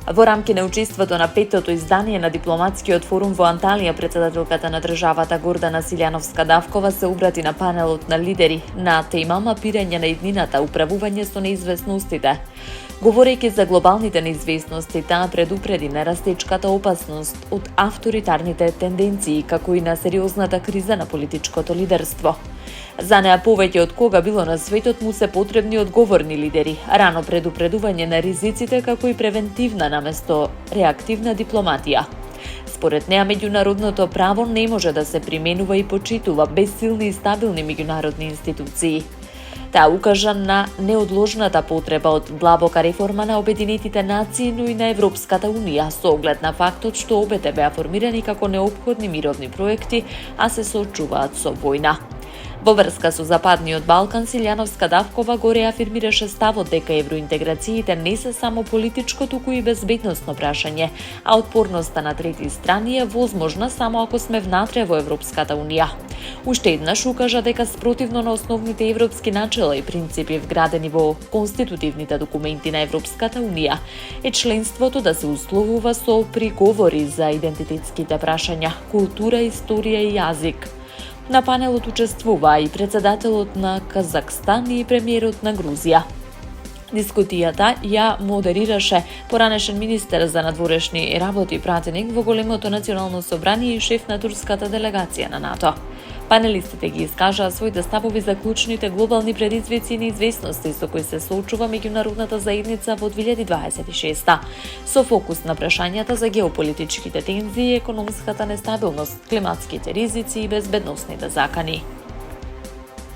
Во рамки на учеството на петото издание на дипломатскиот форум во Анталија, председателката на државата Гордана Силјановска-Давкова се обрати на панелот на лидери на тема мапирање на иднината, управување со неизвестностите. Говорејќи за глобалните неизвестности, таа предупреди на растечката опасност од авторитарните тенденции, како и на сериозната криза на политичкото лидерство. За неа повеќе од кога било на светот му се потребни одговорни лидери, рано предупредување на ризиците како и превентивна наместо реактивна дипломатија. Според неа, меѓународното право не може да се применува и почитува без силни и стабилни меѓународни институции. Таа укажа на неодложната потреба од длабока реформа на Обединетите нации, но и на Европската унија, со оглед на фактот што обете беа формирани како неопходни мировни проекти, а се соочуваат со војна. Во врска со Западниот Балкан, Силјановска-Давкова го реафирмираше ставот дека евроинтеграциите не се само политичко, туку и безбедносно прашање, а отпорноста на трети страни е возможна само ако сме внатре во Европската унија. Уште еднаш укажа дека спротивно на основните европски начела и принципи вградени во конститутивните документи на Европската унија е членството да се условува со приговори за идентитетските прашања, култура, историја и јазик. На панелот учествуваа и председателот на Казакстан и премиерот на Грузија. Дискутијата ја модерираше поранешен министер за надворешни работи и пратеник во големото национално собрание и шеф на турската делегација на НАТО. Панелистите ги искажаа своите ставови за клучните глобални предизвици и неизвестности со кои се соочува меѓународната заедница во 2026, со фокус на прашањата за геополитичките тензии, економската нестабилност, климатските ризици и безбедносните закани.